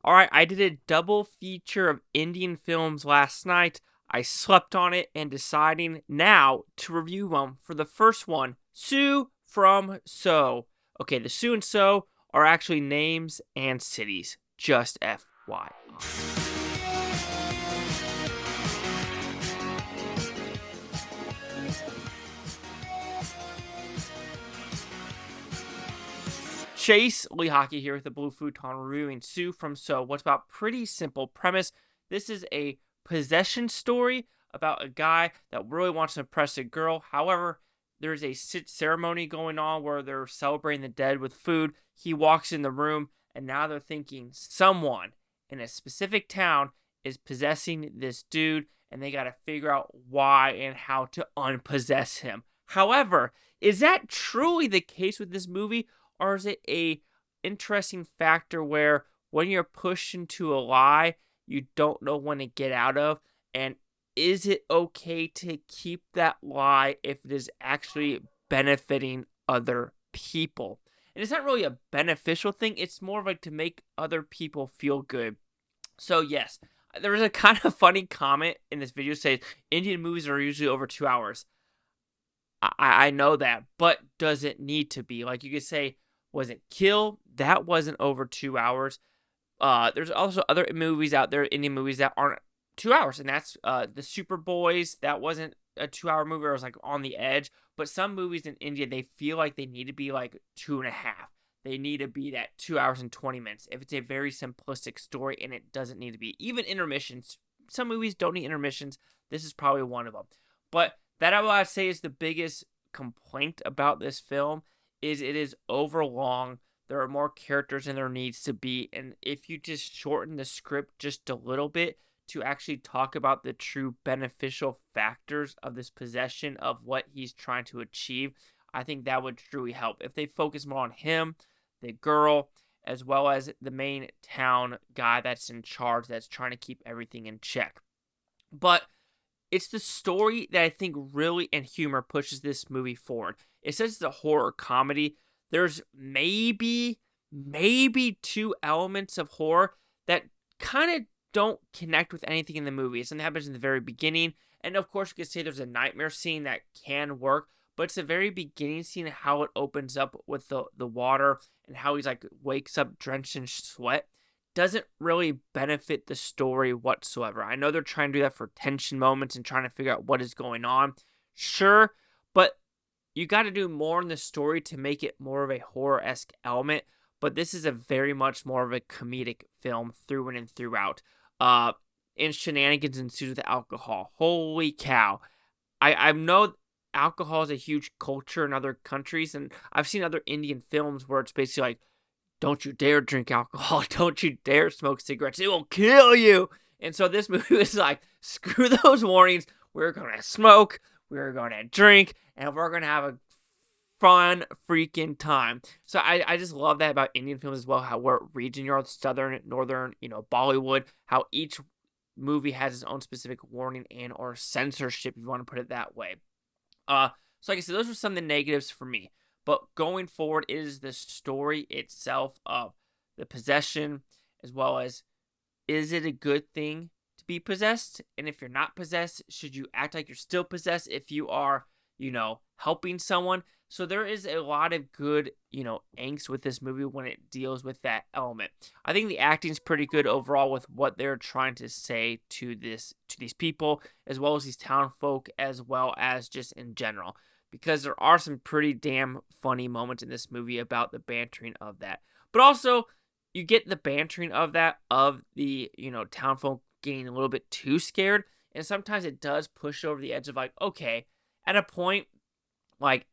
Alright, I did a double feature of Indian films last night. I slept on it and deciding now to review them. For the first one, Sue from So. Okay, the Sue and So are actually names and cities. Just FYI. Chase Lee Hockey here with the Blue Futon reviewing Sue from So. What's about pretty simple premise. This is a possession story about a guy that really wants to impress a girl. However, there's a ceremony going on where they're celebrating the dead with food. He walks in the room, and now they're thinking someone in a specific town is possessing this dude, and they got to figure out why and how to unpossess him. However, is that truly the case with this movie? Or is it a interesting factor where when you're pushed into a lie, you don't know when to get out of? And is it okay to keep that lie if it is actually benefiting other people? And it's not really a beneficial thing. It's more of like to make other people feel good. So yes, there was a kind of funny comment in this video saying Indian movies are usually over 2 hours. I know that, but does it need to be? Like you could say, was it Kill? That wasn't over 2 hours. There's also other movies out there, Indian movies, that aren't 2 hours. And that's the Superboys. That wasn't a 2 hour movie. It was like on the edge. But some movies in India, they feel like they need to be like 2.5. They need to be that 2 hours and 20 minutes. If it's a very simplistic story, and it doesn't need to be. Even intermissions. Some movies don't need intermissions. This is probably one of them. But that I would say is the biggest complaint about this film. Is it is overlong. There are more characters than there needs to be. And if you just shorten the script just a little bit to actually talk about the true beneficial factors of this possession of what he's trying to achieve, I think that would truly help. If they focus more on him, the girl, as well as the main town guy that's in charge that's trying to keep everything in check. But it's the story that I think really, and humor, pushes this movie forward. It says it's a horror comedy. There's maybe 2 elements of horror that kind of don't connect with anything in the movie. Something happens in the very beginning. And of course, you could say there's a nightmare scene that can work. But it's the very beginning scene, how it opens up with the water and how he's like wakes up drenched in sweat. Doesn't really benefit the story whatsoever. I know they're trying to do that for tension moments and trying to figure out what is going on. Sure, but you got to do more in the story to make it more of a horror-esque element. But this is a very much more of a comedic film through and throughout. And shenanigans ensues with alcohol. Holy cow. I know alcohol is a huge culture in other countries, and I've seen other Indian films where it's basically like, don't you dare drink alcohol. Don't you dare smoke cigarettes. It will kill you. And so this movie was like, screw those warnings. We're going to smoke. We're going to drink. And we're going to have a fun freaking time. So I just love that about Indian films as well. How what region you're, southern, northern, Bollywood. How each movie has its own specific warning and or censorship, if you want to put it that way. So like I said, those were some of the negatives for me. But going forward is the story itself of the possession, as well as, is it a good thing to be possessed? And if you're not possessed, should you act like you're still possessed if you are, helping someone? So there is a lot of good, angst with this movie when it deals with that element. I think the acting's pretty good overall with what they're trying to say to these people, as well as these town folk, as well as just in general. Because there are some pretty damn funny moments in this movie about the bantering of that. But also, you get the bantering of that, of the, townfolk getting a little bit too scared. And sometimes it does push over the edge of like, okay, at a point, like,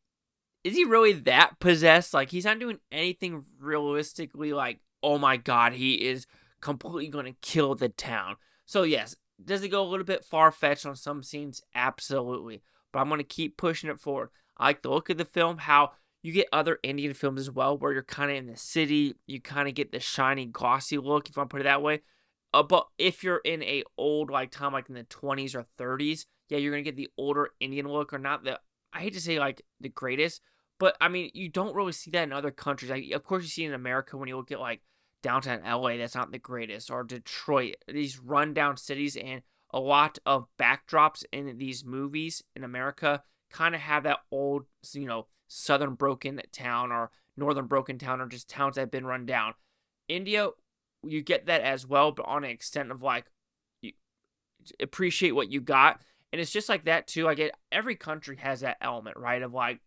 is he really that possessed? Like, he's not doing anything realistically like, oh my god, he is completely going to kill the town. So yes, does it go a little bit far-fetched on some scenes? Absolutely. But I'm going to keep pushing it forward. I like the look of the film, how you get other Indian films as well, where you're kind of in the city, you kind of get the shiny, glossy look, if I want to put it that way. But if you're in a old time, like in the 20s or 30s, yeah, you're going to get the older Indian look, or not the, I hate to say like the greatest, but I mean, you don't really see that in other countries. Of course, you see it in America when you look at like downtown LA that's not the greatest, or Detroit, these rundown cities, and a lot of backdrops in these movies in America kind of have that old, southern broken town or northern broken town, or just towns that have been run down. India, you get that as well, but on an extent of like, you appreciate what you got. And it's just like that too. Like every country has that element, right? Of like,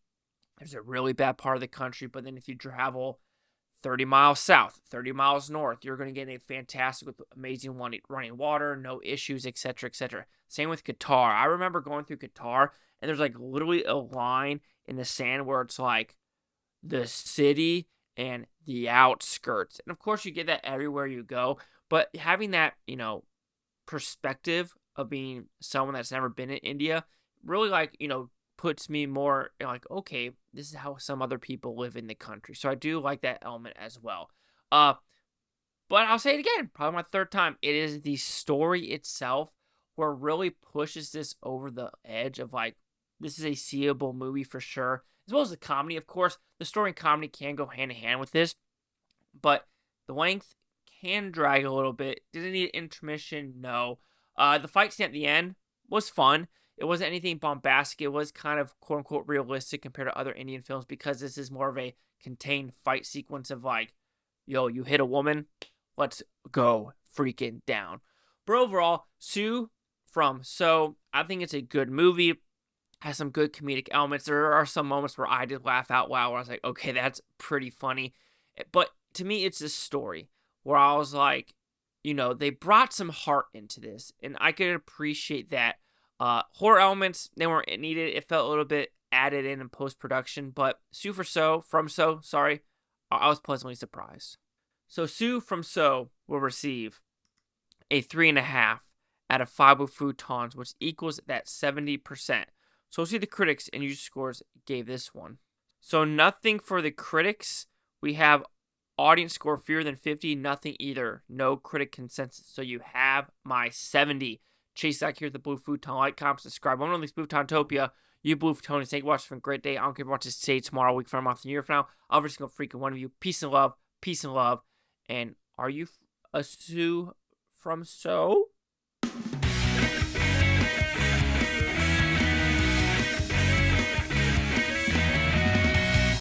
there's a really bad part of the country, but then if you travel 30 miles south, 30 miles north, you're going to get a fantastic with amazing running water, no issues, etc., etc. Same with Qatar. I remember going through Qatar, and there's like literally a line in the sand where it's like the city and the outskirts. And of course, you get that everywhere you go, but having that, perspective of being someone that's never been in India really, like, puts me more like, okay, this is how some other people live in the country. So I do like that element as well. But I'll say it again, probably my third time. It is the story itself where it really pushes this over the edge of like, this is a seeable movie for sure. As well as the comedy, of course. The story and comedy can go hand in hand with this, but the length can drag a little bit. Did it need intermission? No. The fight scene at the end was fun. It wasn't anything bombastic. It was kind of quote-unquote realistic compared to other Indian films, because this is more of a contained fight sequence of like, yo, you hit a woman, let's go freaking down. But overall, Sue from So, I think it's a good movie. Has some good comedic elements. There are some moments where I did laugh out loud, where I was like, okay, that's pretty funny. But to me, it's a story where I was like, they brought some heart into this, and I could appreciate that. Horror elements, they weren't needed. It felt a little bit added in post-production, but Sue from So, I was pleasantly surprised. So Sue from So will receive a 3.5 out of 5 with Futons, which equals that 70%. So we'll see the critics and user scores gave this one. So nothing for the critics. We have audience score fewer than 50, nothing either. No critic consensus. So you have my 70. Chase out here at the Blue Futon. Like, comment, subscribe. I'm on this Futontopia. You Blue Futonians, thank you for watching. Have a great day. I don't care if you watch this today, tomorrow, week from now, a year from now. Every single freaking one of you. Peace and love. Peace and love. And are you a Sue from So?